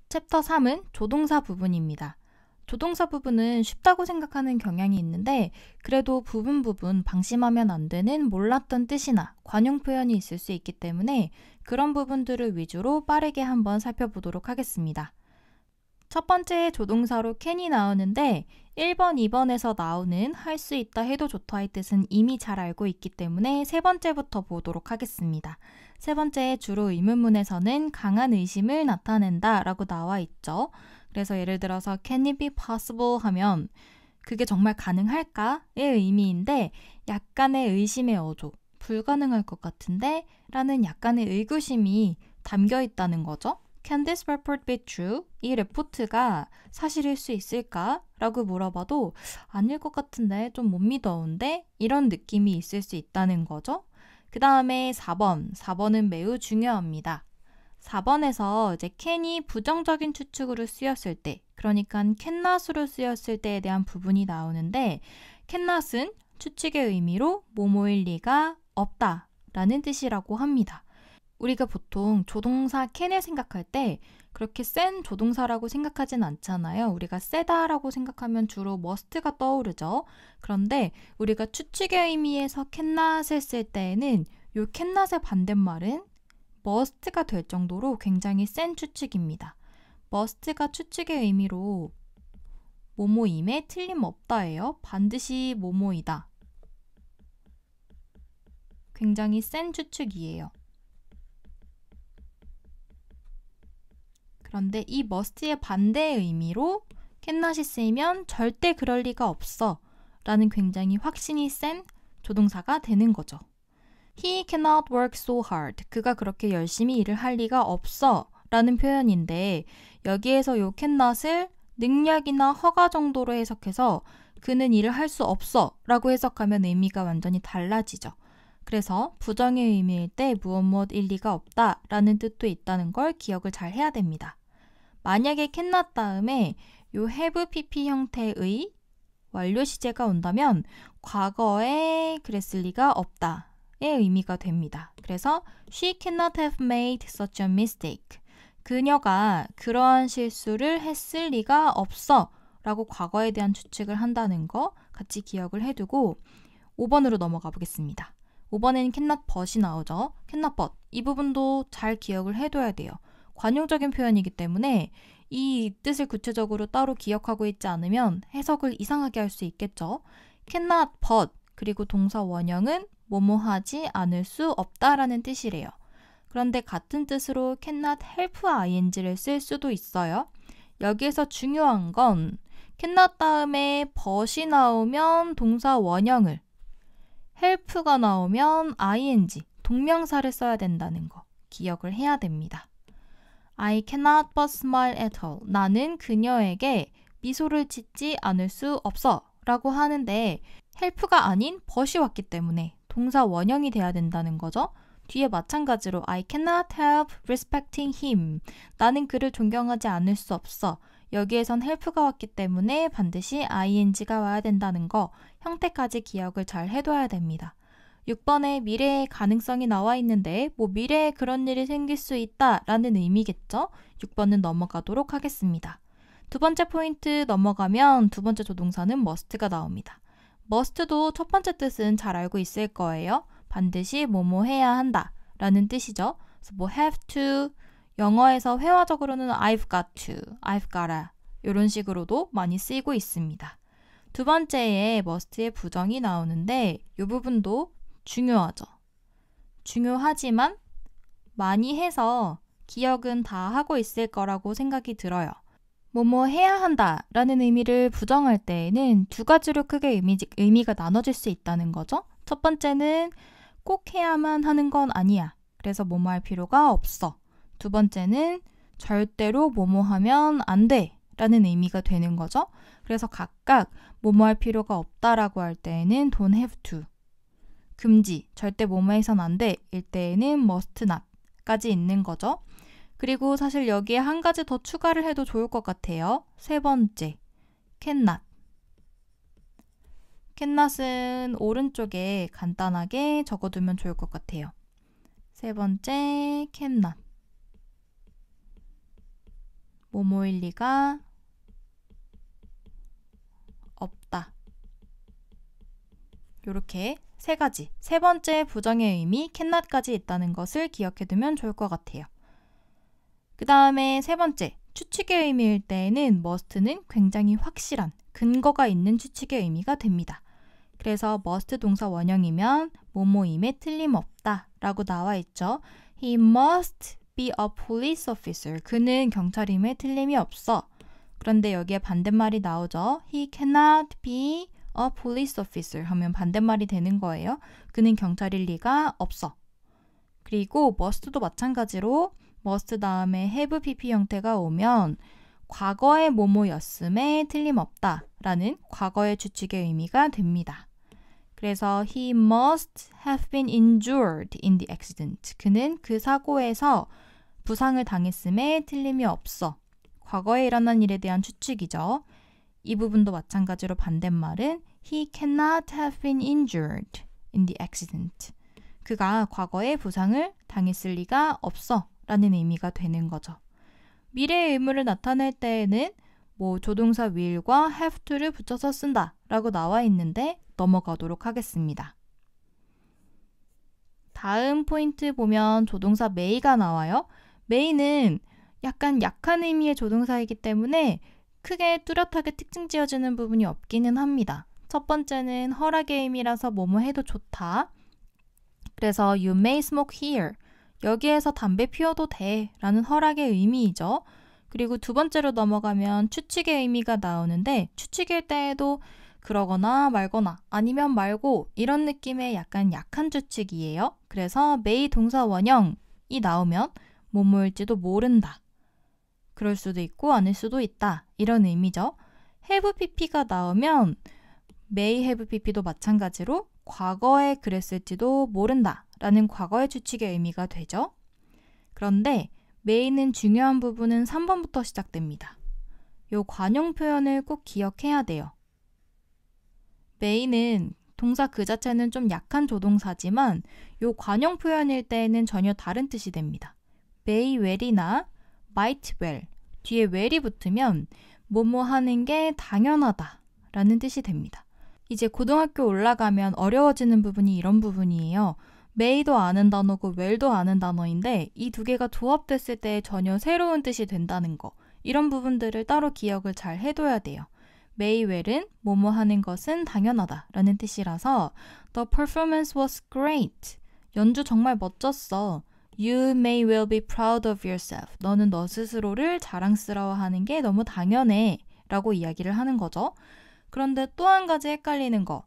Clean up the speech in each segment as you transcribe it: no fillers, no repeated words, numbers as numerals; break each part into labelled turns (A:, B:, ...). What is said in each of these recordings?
A: 챕터 3은 조동사 부분입니다. 조동사 부분은 쉽다고 생각하는 경향이 있는데 그래도 부분 방심하면 안 되는 몰랐던 뜻이나 관용 표현이 있을 수 있기 때문에 그런 부분들을 위주로 빠르게 한번 살펴보도록 하겠습니다. 첫 번째 조동사로 can이 나오는데 1번, 2번에서 나오는 할 수 있다 해도 좋다의 뜻은 이미 잘 알고 있기 때문에 세 번째부터 보도록 하겠습니다. 세 번째 주로 의문문에서는 강한 의심을 나타낸다 라고 나와 있죠. 그래서 예를 들어서 can it be possible 하면 그게 정말 가능할까? 의 의미인데 약간의 의심의 어조, 불가능할 것 같은데? 라는 약간의 의구심이 담겨 있다는 거죠. Can this report be true? 이 레포트가 사실일 수 있을까? 라고 물어봐도 아닐 것 같은데 좀 못 믿어온데? 이런 느낌이 있을 수 있다는 거죠. 그 다음에 4번은 매우 중요합니다. 4번에서 이제 can이 부정적인 추측으로 쓰였을 때, 그러니까 cannot으로 쓰였을 때에 대한 부분이 나오는데 cannot은 추측의 의미로 뭐뭐일 리가 없다 라는 뜻이라고 합니다. 우리가 보통 조동사 can을 생각할 때 그렇게 센 조동사라고 생각하진 않잖아요. 우리가 세다라고 생각하면 주로 must가 떠오르죠. 그런데 우리가 추측의 의미에서 cannot을 쓸 때에는 이 cannot의 반대말은 must가 될 정도로 굉장히 센 추측입니다. must가 추측의 의미로 뭐뭐임에 틀림없다예요. 반드시 뭐뭐이다. 굉장히 센 추측이에요. 그런데 이 must의 반대의 의미로 cannot이 쓰이면 절대 그럴 리가 없어 라는 굉장히 확신이 센 조동사가 되는 거죠. He cannot work so hard. 그가 그렇게 열심히 일을 할 리가 없어 라는 표현인데 여기에서 요 cannot을 능력이나 허가 정도로 해석해서 그는 일을 할 수 없어 라고 해석하면 의미가 완전히 달라지죠. 그래서 부정의 의미일 때 무엇일 리가 없다 라는 뜻도 있다는 걸 기억을 잘 해야 됩니다. 만약에 cannot 다음에 요 have pp 형태의 완료 시제가 온다면 과거에 그랬을 리가 없다 의 의미가 됩니다. 그래서 she cannot have made such a mistake. 그녀가 그러한 실수를 했을 리가 없어 라고 과거에 대한 추측을 한다는 거 같이 기억을 해두고 5번으로 넘어가 보겠습니다. 5번에는 cannot but이 나오죠. cannot but. 이 부분도 잘 기억을 해둬야 돼요. 관용적인 표현이기 때문에 이 뜻을 구체적으로 따로 기억하고 있지 않으면 해석을 이상하게 할 수 있겠죠. cannot but 그리고 동사 원형은 뭐뭐 하지 않을 수 없다라는 뜻이래요. 그런데 같은 뜻으로 cannot help ing를 쓸 수도 있어요. 여기에서 중요한 건 cannot 다음에 but이 나오면 동사 원형을 help가 나오면 ing, 동명사를 써야 된다는 거 기억을 해야 됩니다. I cannot but smile at her. 나는 그녀에게 미소를 짓지 않을 수 없어 라고 하는데 help가 아닌 but이 왔기 때문에 동사 원형이 돼야 된다는 거죠. 뒤에 마찬가지로 I cannot help respecting him. 나는 그를 존경하지 않을 수 없어. 여기에선 help가 왔기 때문에 반드시 ing가 와야 된다는 거 형태까지 기억을 잘 해둬야 됩니다. 6번에 미래의 가능성이 나와 있는데 미래에 그런 일이 생길 수 있다 라는 의미겠죠? 6번은 넘어가도록 하겠습니다. 두 번째 포인트 넘어가면 두 번째 조동사는 must가 나옵니다. must도 첫 번째 뜻은 잘 알고 있을 거예요. 반드시 뭐뭐 해야 한다 라는 뜻이죠. 그래서 have to, 영어에서 회화적으로는 I've got to, I've gotta 이런 식으로도 많이 쓰이고 있습니다. 두 번째에 must의 부정이 나오는데 이 부분도 중요하죠. 중요하지만 많이 해서 기억은 다 하고 있을 거라고 생각이 들어요. 뭐뭐 해야 한다 라는 의미를 부정할 때에는 두 가지로 크게 의미가 나눠질 수 있다는 거죠. 첫 번째는 꼭 해야만 하는 건 아니야. 그래서 뭐뭐 할 필요가 없어. 두 번째는 절대로 뭐뭐 하면 안 돼 라는 의미가 되는 거죠. 그래서 각각 뭐뭐 할 필요가 없다라고 할 때에는 don't have to, 금지, 절대 뭐뭐 해선 안 돼 일 때에는 must not 까지 있는 거죠. 그리고 사실 여기에 한 가지 더 추가를 해도 좋을 것 같아요. 세 번째, cannot. cannot은 오른쪽에 간단하게 적어두면 좋을 것 같아요. 세 번째, cannot. 뭐뭐일 리가 없다. 이렇게 세 가지, 세 번째 부정의 의미 cannot까지 있다는 것을 기억해두면 좋을 것 같아요. 그 다음에 세 번째, 추측의 의미일 때에는 must는 굉장히 확실한, 근거가 있는 추측의 의미가 됩니다. 그래서 must 동사 원형이면 뭐뭐임에 틀림없다 라고 나와 있죠. He must be a police officer. 그는 경찰임에 틀림이 없어. 그런데 여기에 반대말이 나오죠. He cannot be a police officer 하면 반대말이 되는 거예요. 그는 경찰일 리가 없어. 그리고 must도 마찬가지로 must 다음에 have pp 형태가 오면 과거의 뭐뭐였음에 틀림없다 라는 과거의 추측의 의미가 됩니다. 그래서 he must have been injured in the accident. 그는 그 사고에서 부상을 당했음에 틀림이 없어. 과거에 일어난 일에 대한 추측이죠. 이 부분도 마찬가지로 반대말은 he cannot have been injured in the accident. 그가 과거에 부상을 당했을 리가 없어 라는 의미가 되는 거죠. 미래의 의무를 나타낼 때에는 조동사 will과 have to를 붙여서 쓴다 라고 나와 있는데 넘어가도록 하겠습니다. 다음 포인트 보면 조동사 may가 나와요. may는 약간 약한 의미의 조동사이기 때문에 크게 뚜렷하게 특징 지어주는 부분이 없기는 합니다. 첫 번째는 허락의 의미라서 뭐뭐 해도 좋다. 그래서 you may smoke here. 여기에서 담배 피워도 돼 라는 허락의 의미이죠. 그리고 두 번째로 넘어가면 추측의 의미가 나오는데 추측일 때에도 그러거나 말거나 아니면 말고 이런 느낌의 약간 약한 추측이에요. 그래서 may 동사 원형이 나오면 뭐뭐일지도 모른다. 그럴 수도 있고 아닐 수도 있다. 이런 의미죠. have pp가 나오면 may have pp도 마찬가지로 과거에 그랬을지도 모른다 라는 과거의 추측의 의미가 되죠. 그런데 may는 중요한 부분은 3번부터 시작됩니다. 요 관용 표현을 꼭 기억해야 돼요. may는 동사 그 자체는 좀 약한 조동사지만 요 관용 표현일 때에는 전혀 다른 뜻이 됩니다. may well이나 might well 뒤에 well이 붙으면 뭐뭐 하는 게 당연하다 라는 뜻이 됩니다. 이제 고등학교 올라가면 어려워지는 부분이 이런 부분이에요. may도 아는 단어고 well도 아는 단어인데 이 두 개가 조합됐을 때 전혀 새로운 뜻이 된다는 거. 이런 부분들을 따로 기억을 잘 해둬야 돼요. may well은 뭐뭐 하는 것은 당연하다 라는 뜻이라서 The performance was great. 연주 정말 멋졌어. You may well be proud of yourself. 너는 너 스스로를 자랑스러워하는 게 너무 당연해 라고 이야기를 하는 거죠. 그런데 또 한 가지 헷갈리는 거.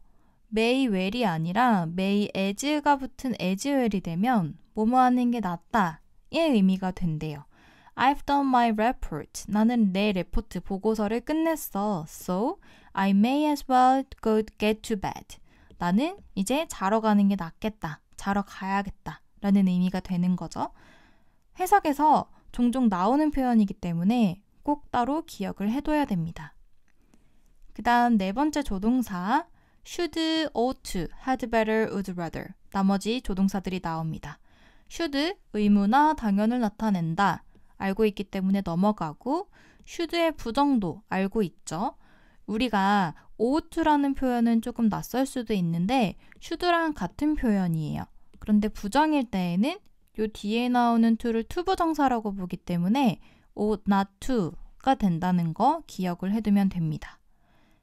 A: may well이 아니라 may as가 붙은 as well이 되면 뭐뭐 하는 게 낫다의 의미가 된대요. I've done my report. 나는 내 레포트 보고서를 끝냈어. So I may as well go get to bed. 나는 이제 자러 가는 게 낫겠다. 자러 가야겠다. 라는 의미가 되는 거죠. 해석에서 종종 나오는 표현이기 때문에 꼭 따로 기억을 해둬야 됩니다. 그 다음 네 번째 조동사 should, ought, had better, would rather. 나머지 조동사들이 나옵니다. should, 의무나 당연을 나타낸다. 알고 있기 때문에 넘어가고 should의 부정도 알고 있죠. 우리가 ought라는 표현은 조금 낯설 수도 있는데 should랑 같은 표현이에요. 그런데 부정일 때에는 요 뒤에 나오는 to를 투부정사라고 보기 때문에 ought not to가 된다는 거 기억을 해두면 됩니다.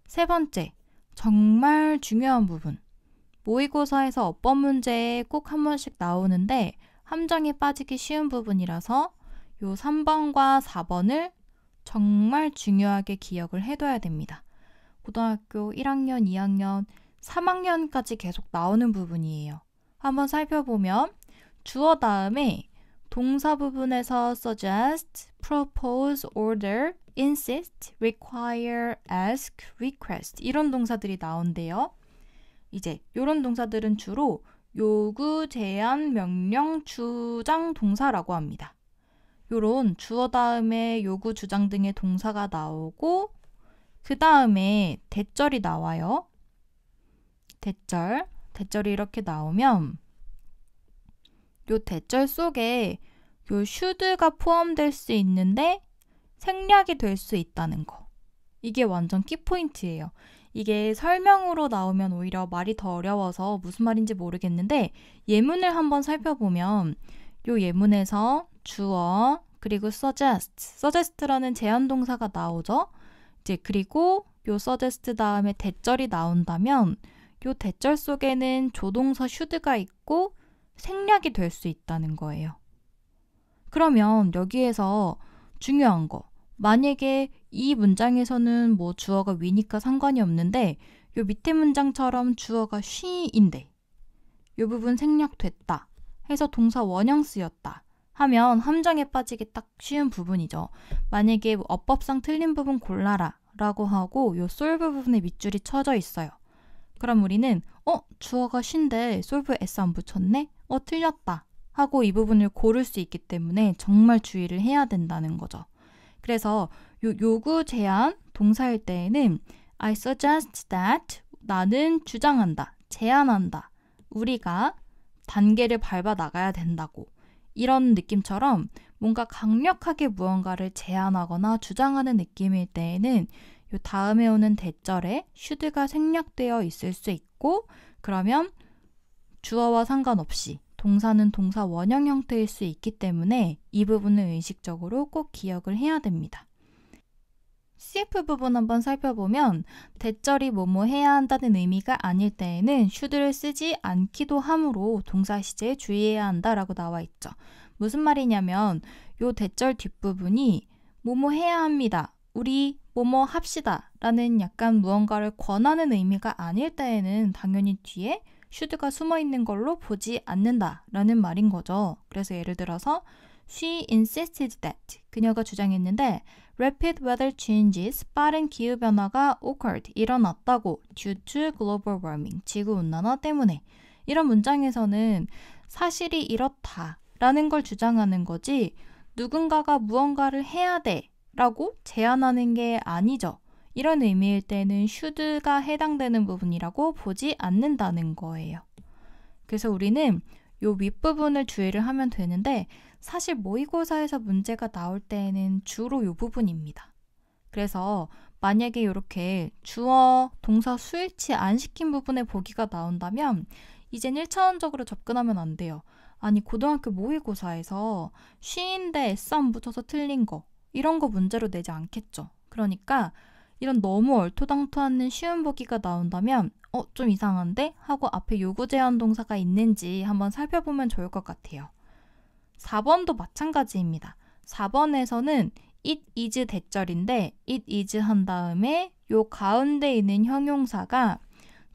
A: 세 번째, 정말 중요한 부분. 모의고사에서 어법 문제에 꼭 한 번씩 나오는데 함정에 빠지기 쉬운 부분이라서 요 3번과 4번을 정말 중요하게 기억을 해둬야 됩니다. 고등학교 1학년, 2학년, 3학년까지 계속 나오는 부분이에요. 한번 살펴보면 주어 다음에 동사 부분에서 suggest, propose, order, insist, require, ask, request 이런 동사들이 나온대요. 이제 이런 동사들은 주로 요구, 제안, 명령, 주장 동사라고 합니다. 요런 주어 다음에 요구, 주장 등의 동사가 나오고 그 다음에 대절이 나와요. 대절이 이렇게 나오면 요 대절 속에 요 should가 포함될 수 있는데 생략이 될 수 있다는 거. 이게 완전 키포인트예요. 이게 설명으로 나오면 오히려 말이 더 어려워서 무슨 말인지 모르겠는데 예문을 한번 살펴보면 요 예문에서 주어 그리고 suggest라는 제안 동사가 나오죠. 이제 그리고 요 suggest 다음에 대절이 나온다면 요 대절 속에는 조동사 should가 있고 생략이 될 수 있다는 거예요. 그러면 여기에서 중요한 거, 만약에 이 문장에서는 뭐 주어가 we니까 상관이 없는데 요 밑에 문장처럼 주어가 she인데 요 부분 생략됐다 해서 동사 원형 쓰였다 하면 함정에 빠지기 딱 쉬운 부분이죠. 만약에 어법상 틀린 부분 골라라 라고 하고 요 solve 부분에 밑줄이 쳐져 있어요. 그럼 우리는 주어가 she인데 solve s 안 붙였네? 틀렸다 하고 이 부분을 고를 수 있기 때문에 정말 주의를 해야 된다는 거죠. 그래서 요구 제안 동사일 때에는 I suggest that 나는 주장한다, 제안한다, 우리가 단계를 밟아 나가야 된다고 이런 느낌처럼 뭔가 강력하게 무언가를 제안하거나 주장하는 느낌일 때에는 요 다음에 오는 대절에 should가 생략되어 있을 수 있고 그러면 주어와 상관없이 동사는 동사 원형 형태일 수 있기 때문에 이 부분을 의식적으로 꼭 기억을 해야 됩니다. CF 부분 한번 살펴보면 대절이 뭐뭐 해야 한다는 의미가 아닐 때에는 should를 쓰지 않기도 하므로 동사 시제에 주의해야 한다라고 나와 있죠. 무슨 말이냐면 요 대절 뒷부분이 뭐뭐 해야 합니다. 우리 뭐뭐 합시다 라는 약간 무언가를 권하는 의미가 아닐 때에는 당연히 뒤에 should가 숨어있는 걸로 보지 않는다라는 말인 거죠. 그래서 예를 들어서 She insisted that 그녀가 주장했는데 Rapid weather changes 빠른 기후변화가 occurred 일어났다고 due to global warming 지구온난화 때문에 이런 문장에서는 사실이 이렇다 라는 걸 주장하는 거지 누군가가 무언가를 해야 돼 라고 제안하는 게 아니죠. 이런 의미일 때는 should가 해당되는 부분이라고 보지 않는다는 거예요. 그래서 우리는 요 윗부분을 주의를 하면 되는데 사실 모의고사에서 문제가 나올 때에는 주로 요 부분입니다. 그래서 만약에 이렇게 주어, 동사 수일치 안 시킨 부분에 보기가 나온다면 이젠 1차원적으로 접근하면 안 돼요. 아니 고등학교 모의고사에서 she인데 s 안 붙어서 틀린 거 이런 거 문제로 내지 않겠죠. 그러니까 이런 너무 얼토당토않는 쉬운 보기가 나온다면 좀 이상한데? 하고 앞에 요구 제한 동사가 있는지 한번 살펴보면 좋을 것 같아요. 4번도 마찬가지입니다. 4번에서는 it is 대절인데 it is 한 다음에 요 가운데 있는 형용사가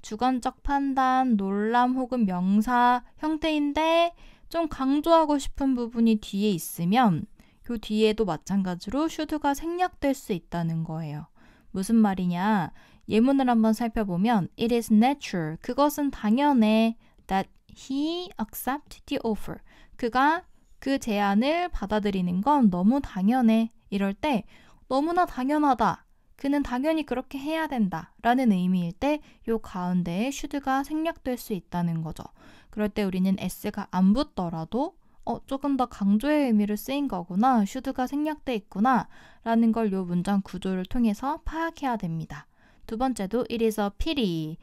A: 주관적 판단, 논람 혹은 명사 형태인데 좀 강조하고 싶은 부분이 뒤에 있으면 요 뒤에도 마찬가지로 should가 생략될 수 있다는 거예요. 무슨 말이냐? 예문을 한번 살펴보면 It is natural. 그것은 당연해. That he accept the offer. 그가 그 제안을 받아들이는 건 너무 당연해. 이럴 때 너무나 당연하다. 그는 당연히 그렇게 해야 된다. 라는 의미일 때 요 가운데에 should가 생략될 수 있다는 거죠. 그럴 때 우리는 s가 안 붙더라도 조금 더 강조의 의미를 쓰인 거구나. should가 생략돼 있구나. 라는 걸 요 문장 구조를 통해서 파악해야 됩니다. 두 번째도 it is a pity.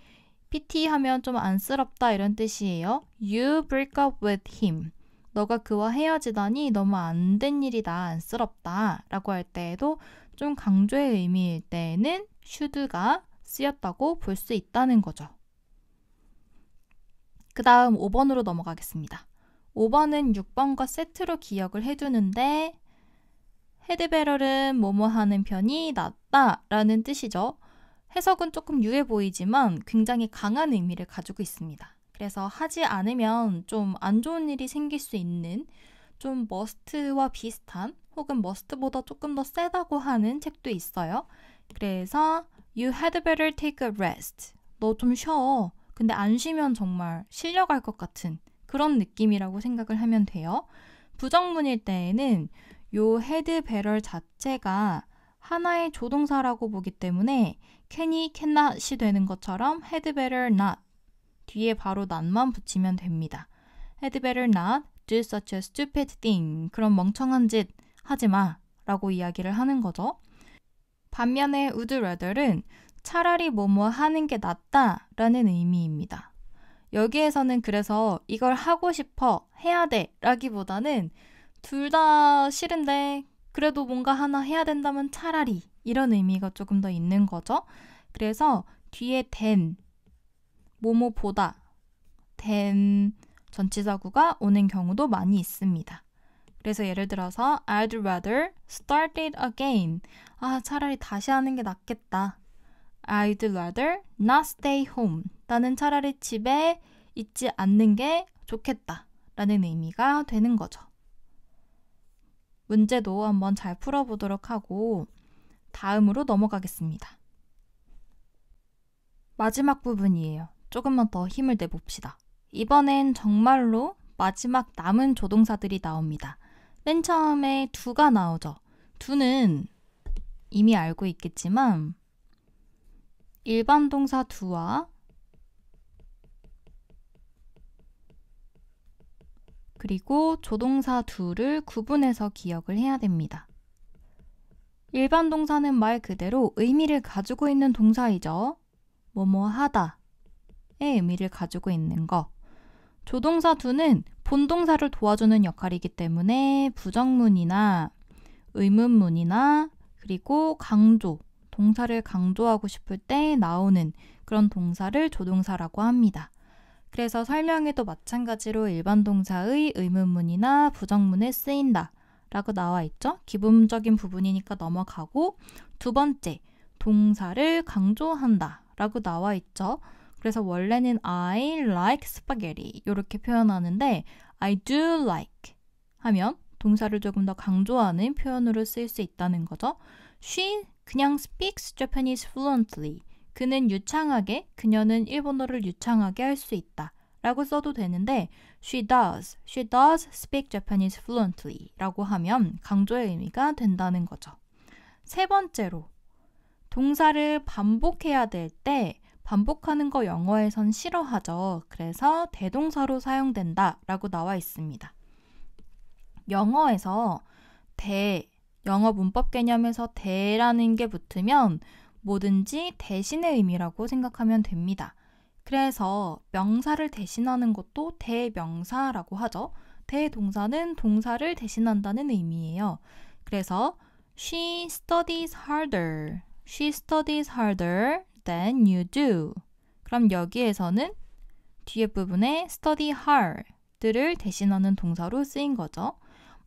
A: pity 하면 좀 안쓰럽다 이런 뜻이에요. You break up with him. 너가 그와 헤어지다니 너무 안 된 일이다. 안쓰럽다. 라고 할 때에도 좀 강조의 의미일 때에는 should가 쓰였다고 볼 수 있다는 거죠. 그 다음 5번으로 넘어가겠습니다. 5번은 6번과 세트로 기억을 해두는데 헤드베럴은 뭐뭐 하는 편이 낫다 라는 뜻이죠. 해석은 조금 유해 보이지만 굉장히 강한 의미를 가지고 있습니다. 그래서 하지 않으면 좀 안 좋은 일이 생길 수 있는 좀 must와 비슷한 혹은 must보다 조금 더 세다고 하는 책도 있어요. 그래서 You had better take a rest. 너 좀 쉬어. 근데 안 쉬면 정말 실려갈 것 같은 그런 느낌이라고 생각을 하면 돼요. 부정문일 때에는 요 had better 자체가 하나의 조동사라고 보기 때문에 can이 cannot이 되는 것처럼 had better not 뒤에 바로 not만 붙이면 됩니다. had better not do such a stupid thing. 그런 멍청한 짓 하지 마 라고 이야기를 하는 거죠. 반면에 would rather은 차라리 뭐뭐 하는 게 낫다 라는 의미입니다. 여기에서는 그래서 이걸 하고 싶어, 해야 돼 라기보다는 둘 다 싫은데 그래도 뭔가 하나 해야 된다면 차라리 이런 의미가 조금 더 있는 거죠. 그래서 뒤에 than, 뭐뭐보다 than 전치사구가 오는 경우도 많이 있습니다. 그래서 예를 들어서 I'd rather start it again. 차라리 다시 하는 게 낫겠다. I'd rather not stay home. 나는 차라리 집에 있지 않는 게 좋겠다. 라는 의미가 되는 거죠. 문제도 한번 잘 풀어보도록 하고 다음으로 넘어가겠습니다. 마지막 부분이에요. 조금만 더 힘을 내봅시다. 이번엔 정말로 마지막 남은 조동사들이 나옵니다. 맨 처음에 do가 나오죠. do는 이미 알고 있겠지만 일반 동사 do와 그리고 조동사 do를 구분해서 기억을 해야 됩니다. 일반 동사는 말 그대로 의미를 가지고 있는 동사이죠. 뭐뭐 하다의 의미를 가지고 있는 거. 조동사 do는 본동사를 도와주는 역할이기 때문에 부정문이나 의문문이나 그리고 강조, 동사를 강조하고 싶을 때 나오는 그런 동사를 조동사라고 합니다. 그래서 설명에도 마찬가지로 일반 동사의 의문문이나 부정문에 쓰인다 라고 나와 있죠. 기본적인 부분이니까 넘어가고 두 번째, 동사를 강조한다 라고 나와 있죠. 그래서 원래는 I like spaghetti 이렇게 표현하는데 I do like 하면 동사를 조금 더 강조하는 표현으로 쓰일 수 있다는 거죠. She 그냥 speaks Japanese fluently. 그는 유창하게, 그녀는 일본어를 유창하게 할 수 있다 라고 써도 되는데 she does speak Japanese fluently 라고 하면 강조의 의미가 된다는 거죠. 세 번째로 동사를 반복해야 될 때 반복하는 거 영어에선 싫어하죠. 그래서 대동사로 사용된다 라고 나와 있습니다. 영어에서 영어 문법 개념에서 대라는 게 붙으면 뭐든지 대신의 의미라고 생각하면 됩니다. 그래서 명사를 대신하는 것도 대명사라고 하죠. 대동사는 동사를 대신한다는 의미예요. 그래서 She studies harder than you do. 그럼 여기에서는 뒤에 부분에 study hard를 대신하는 동사로 쓰인 거죠.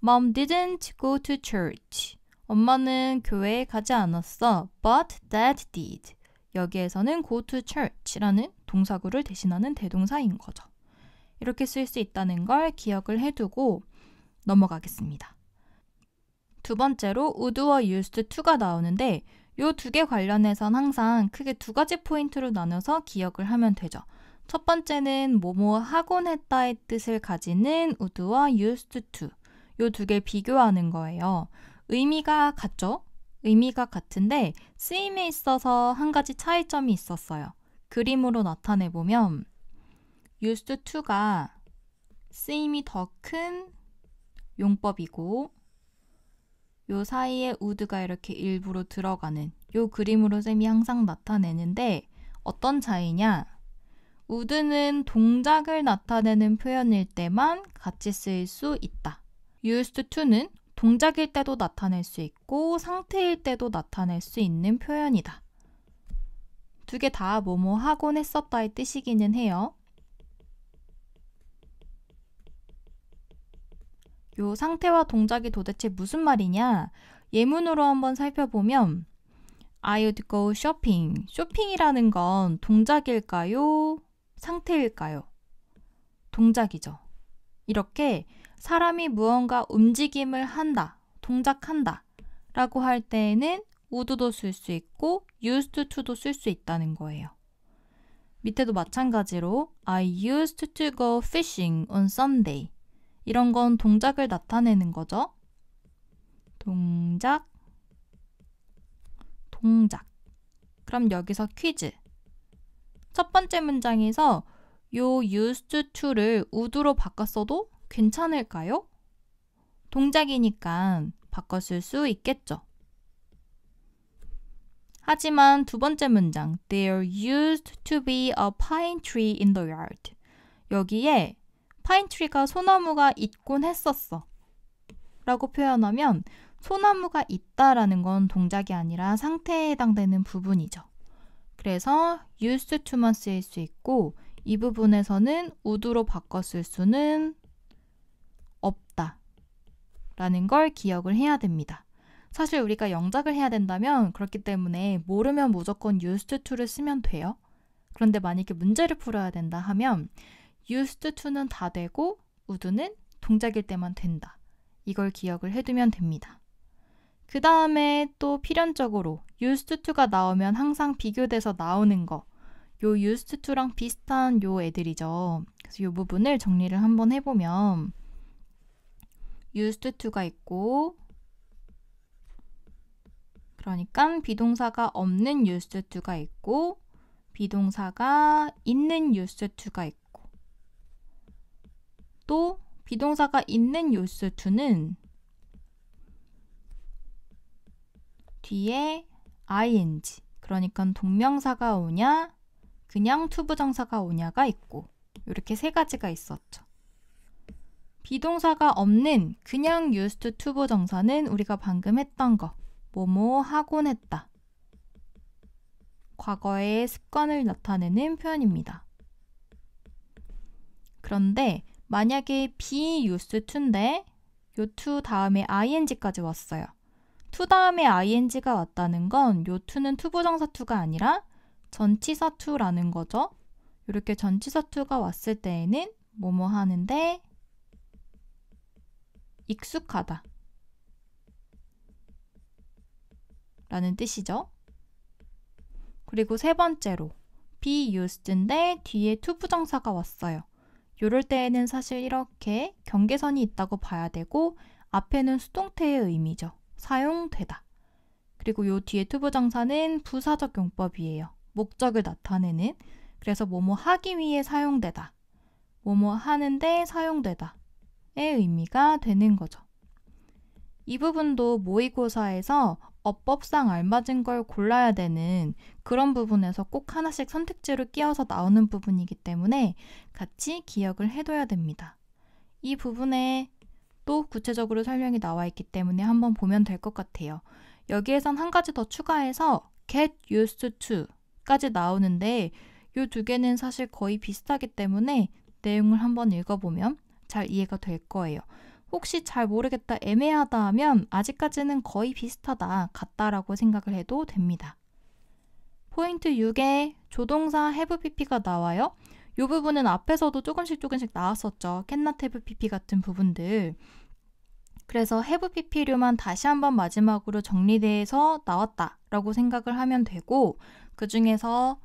A: Mom didn't go to church. 엄마는 교회에 가지 않았어. But dad did. 여기에서는 go to church라는 동사구를 대신하는 대동사인 거죠. 이렇게 쓸 수 있다는 걸 기억을 해두고 넘어가겠습니다. 두 번째로 would와 used to가 나오는데 이 두 개 관련해선 항상 크게 두 가지 포인트로 나눠서 기억을 하면 되죠. 첫 번째는 뭐뭐 하곤 했다의 뜻을 가지는 would와 used to. 이 두 개 비교하는 거예요. 의미가 같죠? 의미가 같은데 쓰임에 있어서 한 가지 차이점이 있었어요. 그림으로 나타내보면 used to가 쓰임이 더 큰 용법이고 요 사이에 would가 이렇게 일부러 들어가는 요 그림으로 쌤이 항상 나타내는데 어떤 차이냐? would는 동작을 나타내는 표현일 때만 같이 쓰일 수 있다. used to는 동작일 때도 나타낼 수 있고 상태일 때도 나타낼 수 있는 표현이다. 두 개 다 뭐뭐 하곤 했었다의 뜻이기는 해요. 요 상태와 동작이 도대체 무슨 말이냐? 예문으로 한번 살펴보면 I'd go shopping. 쇼핑이라는 건 동작일까요? 상태일까요? 동작이죠. 이렇게 사람이 무언가 움직임을 한다, 동작한다 라고 할 때에는 would도 쓸 수 있고 used to도 쓸 수 있다는 거예요. 밑에도 마찬가지로 I used to go fishing on Sunday. 이런 건 동작을 나타내는 거죠. 동작. 그럼 여기서 퀴즈. 첫 번째 문장에서 요 used to를 would로 바꿨어도 괜찮을까요? 동작이니까 바꿨을 수 있겠죠. 하지만 두 번째 문장 There used to be a pine tree in the yard. 여기에 pine tree가 소나무가 있곤 했었어 라고 표현하면 소나무가 있다라는 건 동작이 아니라 상태에 해당되는 부분이죠. 그래서 used to만 쓰일 수 있고 이 부분에서는 would로 바꿨을 수는 없다 라는 걸 기억을 해야 됩니다. 사실 우리가 영작을 해야 된다면 그렇기 때문에 모르면 무조건 used to를 쓰면 돼요. 그런데 만약에 문제를 풀어야 된다 하면 used to는 다 되고 would는 동작일 때만 된다. 이걸 기억을 해두면 됩니다. 그 다음에 또 필연적으로 used to가 나오면 항상 비교돼서 나오는 거. 요 used to랑 비슷한 요 애들이죠. 그래서 요 부분을 정리를 한번 해보면 used to가 있고 그러니까 비동사가 없는 used to가 있고 비동사가 있는 used to가 있고 또 비동사가 있는 used to는 뒤에 ing 그러니까 동명사가 오냐 그냥 투부정사가 오냐가 있고 이렇게 세 가지가 있었죠. 비동사가 없는 그냥 used 투부정사는 우리가 방금 했던 거 뭐뭐 하곤 했다. 과거의 습관을 나타내는 표현입니다. 그런데 만약에 be used to인데 요 to 다음에 ing까지 왔어요. to 다음에 ing가 왔다는 건 요 to는 투부정사 to가 아니라 전치사 to라는 거죠. 이렇게 전치사 to가 왔을 때에는 뭐뭐 하는데 익숙하다 라는 뜻이죠. 그리고 세 번째로 be used인데 뒤에 투부정사가 왔어요. 이럴 때에는 사실 이렇게 경계선이 있다고 봐야 되고 앞에는 수동태의 의미죠. 사용되다. 그리고 요 뒤에 투부정사는 부사적 용법이에요. 목적을 나타내는. 그래서 뭐뭐 하기 위해 사용되다. 뭐뭐 하는데 사용되다. 의 의미가 되는 거죠. 이 부분도 모의고사에서 어법상 알맞은 걸 골라야 되는 그런 부분에서 꼭 하나씩 선택지로 끼워서 나오는 부분이기 때문에 같이 기억을 해둬야 됩니다. 이 부분에 또 구체적으로 설명이 나와 있기 때문에 한번 보면 될 것 같아요. 여기에선 한 가지 더 추가해서 get used to까지 나오는데 이 두 개는 사실 거의 비슷하기 때문에 내용을 한번 읽어보면 잘 이해가 될 거예요. 혹시 잘 모르겠다, 애매하다 하면 아직까지는 거의 비슷하다, 같다라고 생각을 해도 됩니다. 포인트 6에 조동사 have pp가 나와요. 이 부분은 앞에서도 조금씩 나왔었죠. cannot have pp 같은 부분들. 그래서 have pp류만 다시 한번 마지막으로 정리돼서 나왔다라고 생각을 하면 되고 그 중에서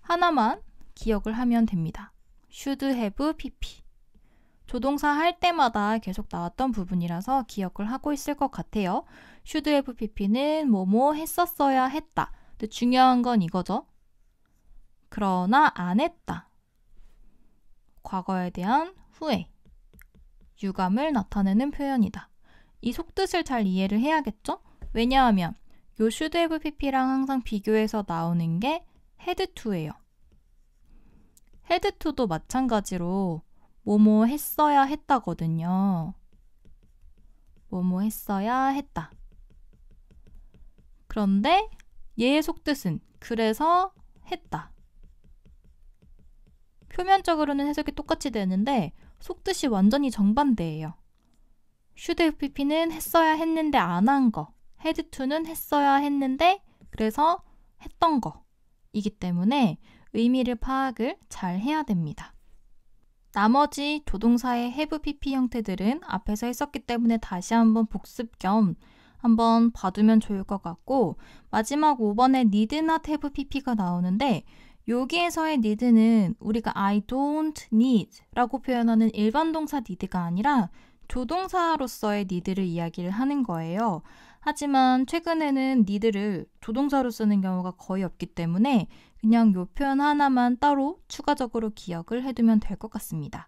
A: 하나만 기억을 하면 됩니다. should have pp. 조동사 할 때마다 계속 나왔던 부분이라서 기억을 하고 있을 것 같아요. should have pp는 뭐뭐 했었어야 했다. 근데 중요한 건 이거죠. 그러나 안 했다. 과거에 대한 후회, 유감을 나타내는 표현이다. 이 속뜻을 잘 이해를 해야겠죠? 왜냐하면 요 should have pp랑 항상 비교해서 나오는 게 had to예요. had to도 마찬가지로 뭐뭐 했어야 했다거든요. 뭐뭐 했어야 했다. 그런데 얘의 속뜻은 그래서 했다. 표면적으로는 해석이 똑같이 되는데 속뜻이 완전히 정반대예요. should have pp는 했어야 했는데 안 한 거, had to는 했어야 했는데 그래서 했던 거이기 때문에 의미를 파악을 잘 해야 됩니다. 나머지 조동사의 have pp 형태들은 앞에서 했었기 때문에 다시 한번 복습 겸 한번 봐두면 좋을 것 같고 마지막 5번에 need not have pp가 나오는데 여기에서의 need는 우리가 I don't need 라고 표현하는 일반 동사 need가 아니라 조동사로서의 need를 이야기를 하는 거예요. 하지만 최근에는 need를 조동사로 쓰는 경우가 거의 없기 때문에 그냥 요 표현 하나만 따로 추가적으로 기억을 해두면 될 것 같습니다.